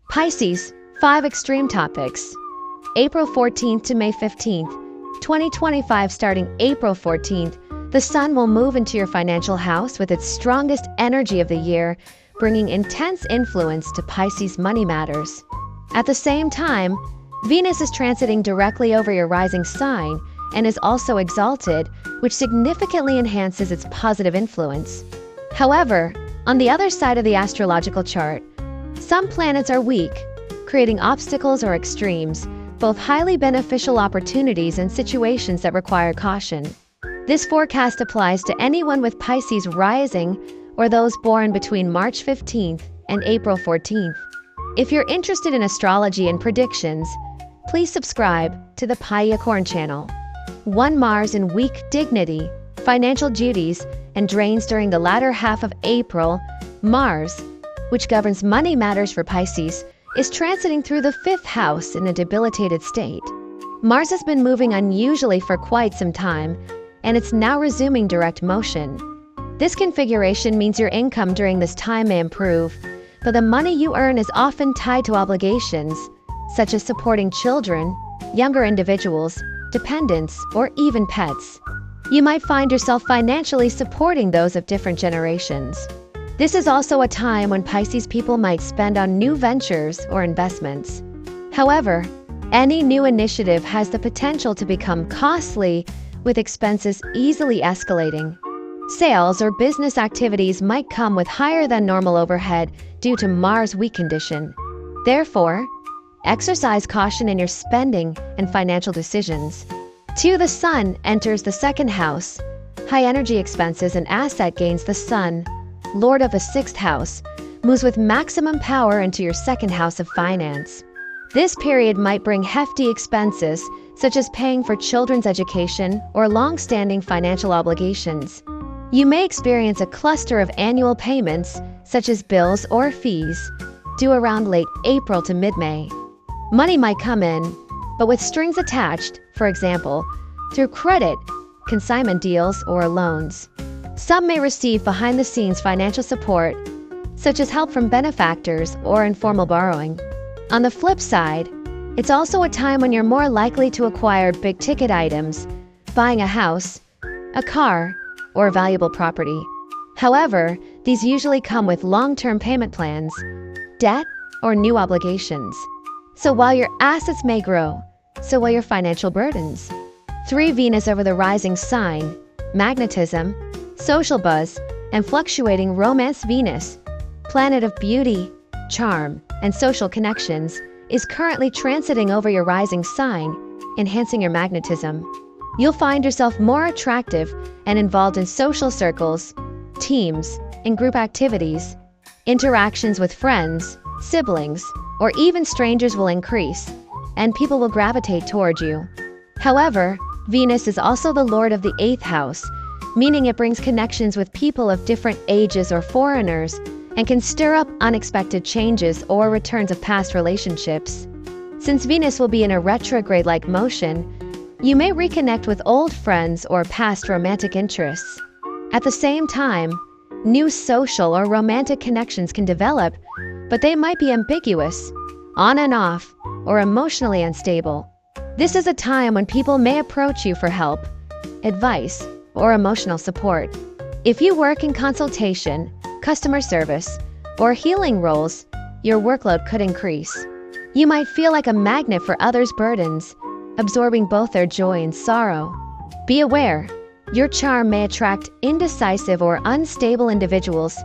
Pisces, 5 extreme topics. April 14th to May 15th, 2025. Starting April 14th, the sun will move into your financial house with its strongest energy of the year, bringing intense influence to Pisces money matters. At the same time, Venus is transiting directly over your rising sign and is also exalted, which significantly enhances its positive influence. However, on the other side of the astrological chart, some planets are weak, creating obstacles or extremes, both highly beneficial opportunities and situations that require caution. This forecast applies to anyone with Pisces rising or those born between March 15th and April 14th. If you're interested in astrology and predictions, please subscribe to the Corn channel. 1 Mars in weak dignity, financial duties, and drains during the latter half of April. Mars, which governs money matters for Pisces, is transiting through the 5th house in a debilitated state. Mars has been moving unusually for quite some time, and it's now resuming direct motion. This configuration means your income during this time may improve, but the money you earn is often tied to obligations, such as supporting children, younger individuals, dependents, or even pets. You might find yourself financially supporting those of different generations. This is also a time when Pisces people might spend on new ventures or investments. However, any new initiative has the potential to become costly, with expenses easily escalating. Sales or business activities might come with higher than normal overhead due to Mars' weak condition. Therefore, exercise caution in your spending and financial decisions. 2. The Sun enters the 2nd house. High energy expenses and asset gains. The Sun, Lord of the 6th house, moves with maximum power into your 2nd house of finance. This period might bring hefty expenses, such as paying for children's education or long-standing financial obligations. You may experience a cluster of annual payments, such as bills or fees, due around late April to mid-May. Money might come in, but with strings attached, for example, through credit, consignment deals, or loans. Some may receive behind-the-scenes financial support, such as help from benefactors or informal borrowing. On the flip side, it's also a time when you're more likely to acquire big-ticket items, buying a house, a car, or valuable property. However, these usually come with long-term payment plans, debt, or new obligations. So while your assets may grow, so will your financial burdens. 3. Venus over the rising sign, magnetism, social buzz, and fluctuating romance. Venus, planet of beauty, charm, and social connections, is currently transiting over your rising sign, enhancing your magnetism. You'll find yourself more attractive and involved in social circles, teams, and group activities. Interactions with friends, siblings, or even strangers will increase, and people will gravitate toward you. However, Venus is also the Lord of the 8th house, meaning it brings connections with people of different ages or foreigners, and can stir up unexpected changes or returns of past relationships. Since Venus will be in a retrograde-like motion, you may reconnect with old friends or past romantic interests. At the same time, new social or romantic connections can develop, but they might be ambiguous, on and off, or emotionally unstable. This is a time when people may approach you for help, advice, or emotional support. If you work in consultation, customer service, or healing roles, your workload could increase. You might feel like a magnet for others' burdens, absorbing both their joy and sorrow. Be aware, your charm may attract indecisive or unstable individuals,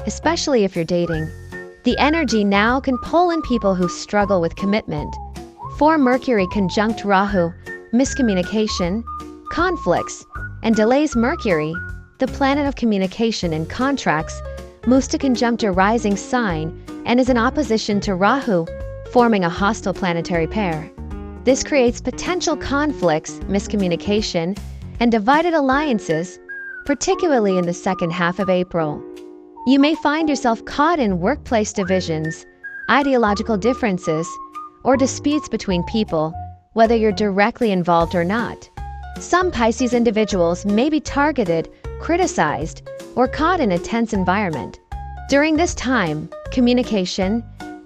especially if you're dating. The energy now can pull in people who struggle with commitment. 4. Mercury conjunct Rahu, miscommunication, conflicts, and delays. Mercury, the planet of communication and contracts, moves to conjunct a rising sign and is in opposition to Rahu, forming a hostile planetary pair. This creates potential conflicts, miscommunication, and divided alliances, particularly in the 2nd half of April. You may find yourself caught in workplace divisions, ideological differences, or disputes between people, whether you're directly involved or not. Some Pisces individuals may be targeted, criticized, or caught in a tense environment. During this time, communication,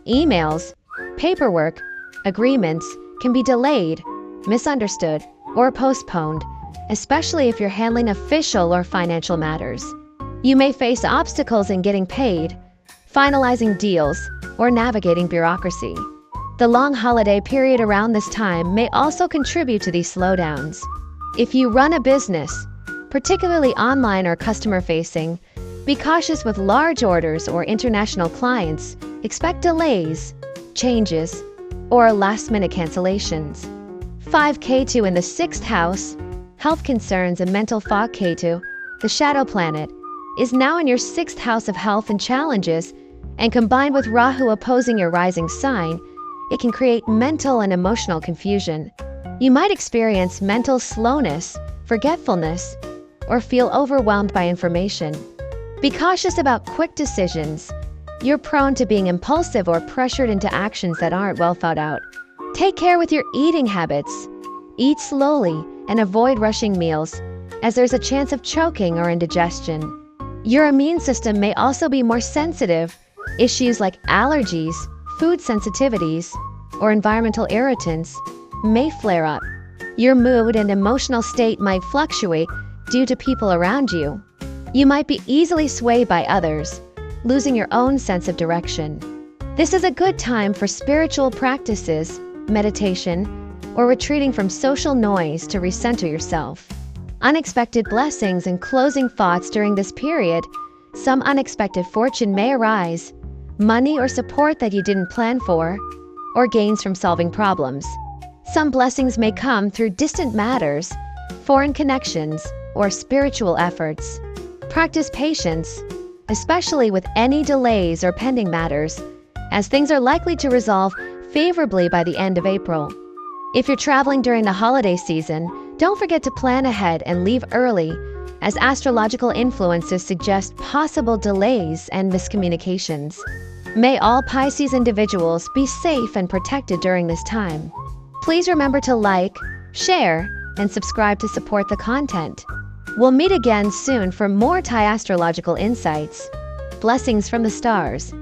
emails, Paperwork, agreements can be delayed, misunderstood, or postponed, especially if you're handling official or financial matters. You may face obstacles in getting paid, finalizing deals, or navigating bureaucracy. The long holiday period around this time may also contribute to these slowdowns. If you run a business, particularly online or customer-facing, be cautious with large orders or international clients. Expect delays, changes, or last-minute cancellations. 5 Ketu in the 6th house, health concerns and mental fog. Ketu, the shadow planet, is now in your 6th house of health and challenges, and combined with Rahu opposing your rising sign, it can create mental and emotional confusion. You might experience mental slowness, forgetfulness, or feel overwhelmed by information. Be cautious about quick decisions. You're prone to being impulsive or pressured into actions that aren't well thought out. Take care with your eating habits. Eat slowly and avoid rushing meals, as there's a chance of choking or indigestion. Your immune system may also be more sensitive. Issues like allergies, food sensitivities, or environmental irritants may flare up. Your mood and emotional state might fluctuate due to people around you. You might be easily swayed by others, losing your own sense of direction. This is a good time for spiritual practices, meditation, or retreating from social noise to recenter yourself. Unexpected blessings and closing thoughts during this period. Some unexpected fortune may arise, money or support that you didn't plan for, or gains from solving problems. Some blessings may come through distant matters, foreign connections, or spiritual efforts. Practice patience, especially with any delays or pending matters, as things are likely to resolve favorably by the end of April. If you're traveling during the holiday season, don't forget to plan ahead and leave early, as astrological influences suggest possible delays and miscommunications. May all Pisces individuals be safe and protected during this time. Please remember to like, share, and subscribe to support the content. We'll meet again soon for more Thai astrological insights. Blessings from the stars.